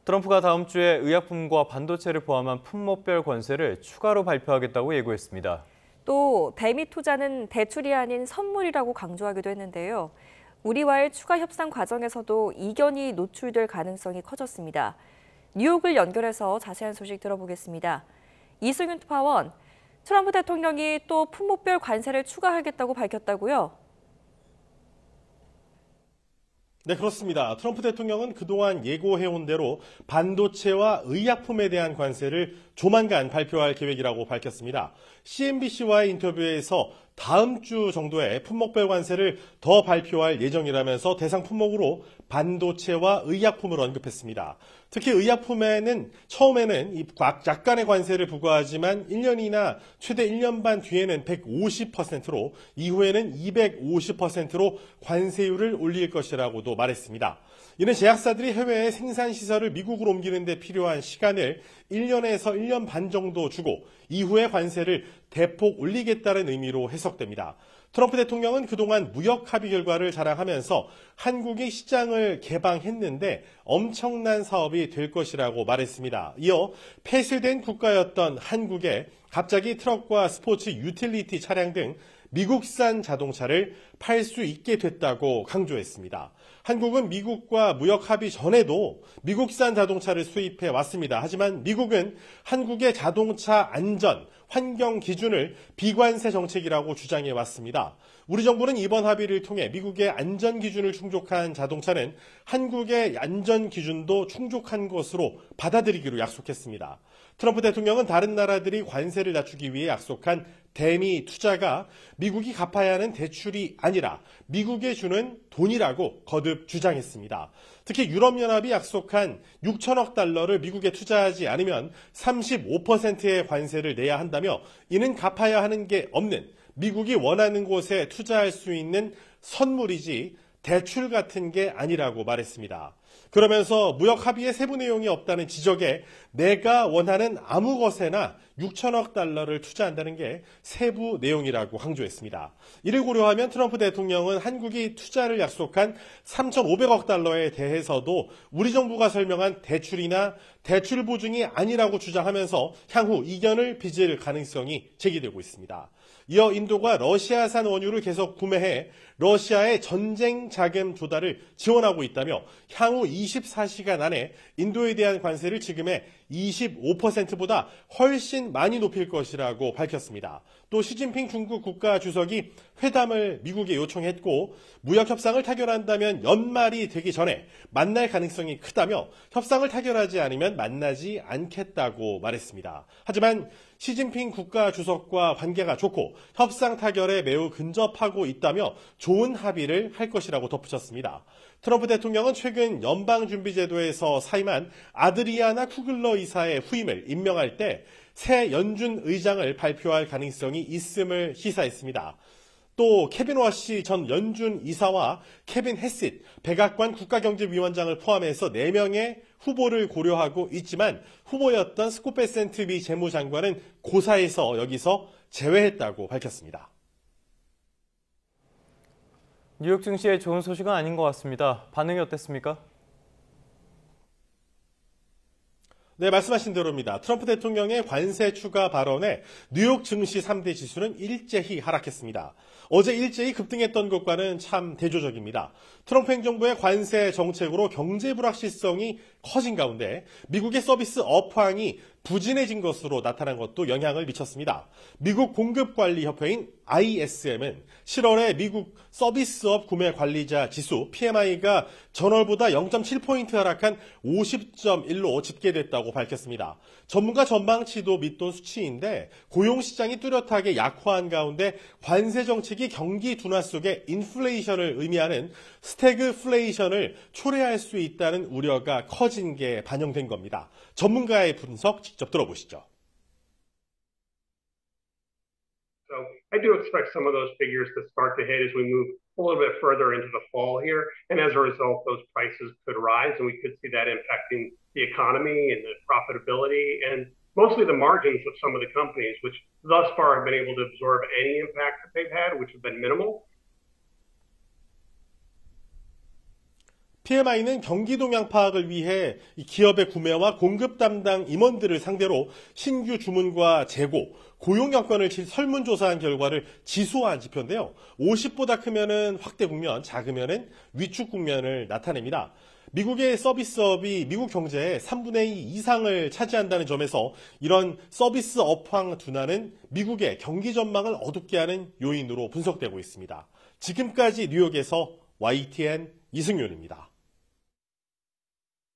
트럼프가 다음 주에 의약품과 반도체를 포함한 품목별 관세를 추가로 발표하겠다고 예고했습니다. 또 대미 투자는 대출이 아닌 선물이라고 강조하기도 했는데요. 우리와의 추가 협상 과정에서도 이견이 노출될 가능성이 커졌습니다. 뉴욕을 연결해서 자세한 소식 들어보겠습니다. 이승윤 특파원, 트럼프 대통령이 또 품목별 관세를 추가하겠다고 밝혔다고요? 네, 그렇습니다. 트럼프 대통령은 그동안 예고해온 대로 반도체와 의약품에 대한 관세를 조만간 발표할 계획이라고 밝혔습니다. CNBC와의 인터뷰에서 다음 주 정도에 품목별 관세를 더 발표할 예정이라면서 대상 품목으로 반도체와 의약품을 언급했습니다. 특히 의약품에는 처음에는 약간의 관세를 부과하지만 1년이나 최대 1년 반 뒤에는 150%로 이후에는 250%로 관세율을 올릴 것이라고도 말했습니다. 이는 제약사들이 해외에 생산시설을 미국으로 옮기는 데 필요한 시간을 1년에서 1년 반 정도 주고 이후에 관세를 대폭 올리겠다는 의미로 해석됩니다. 트럼프 대통령은 그동안 무역 합의 결과를 자랑하면서 한국이 시장을 개방했는데 엄청난 사업이 될 것이라고 말했습니다. 이어 폐쇄된 국가였던 한국에 갑자기 트럭과 스포츠 유틸리티 차량 등 미국산 자동차를 팔 수 있게 됐다고 강조했습니다. 한국은 미국과 무역 합의 전에도 미국산 자동차를 수입해 왔습니다. 하지만 미국은 한국의 자동차 안전, 환경 기준을 비관세 정책이라고 주장해 왔습니다. 우리 정부는 이번 합의를 통해 미국의 안전 기준을 충족한 자동차는 한국의 안전 기준도 충족한 것으로 받아들이기로 약속했습니다. 트럼프 대통령은 다른 나라들이 관세를 낮추기 위해 약속한 대미 투자가 미국이 갚아야 하는 대출이 아니라 미국에 주는 돈이라고 거듭 주장했습니다. 특히 유럽연합이 약속한 6천억 달러를 미국에 투자하지 않으면 35%의 관세를 내야 한다며 이는 갚아야 하는 게 없는 미국이 원하는 곳에 투자할 수 있는 선물이지 대출 같은 게 아니라고 말했습니다. 그러면서 무역 합의의 세부 내용이 없다는 지적에 내가 원하는 아무 것에나 6천억 달러를 투자한다는 게 세부 내용이라고 강조했습니다. 이를 고려하면 트럼프 대통령은 한국이 투자를 약속한 3,500억 달러에 대해서도 우리 정부가 설명한 대출이나 대출 보증이 아니라고 주장하면서 향후 이견을 빚을 가능성이 제기되고 있습니다. 이어 인도가 러시아산 원유를 계속 구매해 러시아의 전쟁 자금 조달을 지원하고 있다며 향후 24시간 안에 인도에 대한 관세를 지금의 25%보다 훨씬 많이 높일 것이라고 밝혔습니다. 또 시진핑 중국 국가주석이 회담을 미국에 요청했고 무역 협상을 타결한다면 연말이 되기 전에 만날 가능성이 크다며 협상을 타결하지 않으면 만나지 않겠다고 말했습니다. 하지만 시진핑 국가주석과 관계가 좋고 협상 타결에 매우 근접하고 있다며 좋은 합의를 할 것이라고 덧붙였습니다. 트럼프 대통령은 최근 연방준비제도에서 사임한 아드리아나 쿠글러 이사의 후임을 임명할 때 새 연준 의장을 발표할 가능성이 있음을 시사했습니다. 또 케빈 워시 전 연준 이사와 케빈 헤싯 백악관 국가경제위원장을 포함해서 4명의 후보를 고려하고 있지만 후보였던 스콧 베센트 미 재무장관은 고사해서 여기서 제외했다고 밝혔습니다. 뉴욕 증시에 좋은 소식은 아닌 것 같습니다. 반응이 어땠습니까? 네, 말씀하신 대로입니다. 트럼프 대통령의 관세 추가 발언에 뉴욕 증시 3대 지수는 일제히 하락했습니다. 어제 일제히 급등했던 것과는 참 대조적입니다. 트럼프 행정부의 관세 정책으로 경제 불확실성이 커진 가운데 미국의 서비스 업황이 부진해진 것으로 나타난 것도 영향을 미쳤습니다. 미국 공급관리협회인 ISM은 7월에 미국 서비스업 구매관리자 지수 PMI가 전월보다 0.7포인트 하락한 50.1로 집계됐다고 밝혔습니다. 전문가 전망치도 밑돈 수치인데 고용시장이 뚜렷하게 약화한 가운데 관세 정책이 경기 둔화 속에 인플레이션을 의미하는 스태그플레이션을 초래할 수 있다는 우려가 커진 게 반영된 겁니다. 전문가의 분석 직접 들어보시죠. So I do expect some of those figures to start to hit as we move a little bit further into the fall here. And as a result, those prices could rise and we could see that impacting the economy and the profitability and mostly the margins of some of the companies, which thus far have been able to absorb any impact that they've had, which have been minimal. PMI는 경기 동향 파악을 위해 기업의 구매와 공급 담당 임원들을 상대로 신규 주문과 재고, 고용 여건을 설문조사한 결과를 지수화한 지표인데요. 50보다 크면은 확대 국면, 작으면은 위축 국면을 나타냅니다. 미국의 서비스업이 미국 경제의 3분의 2 이상을 차지한다는 점에서 이런 서비스 업황 둔화는 미국의 경기 전망을 어둡게 하는 요인으로 분석되고 있습니다. 지금까지 뉴욕에서 YTN 이승윤입니다.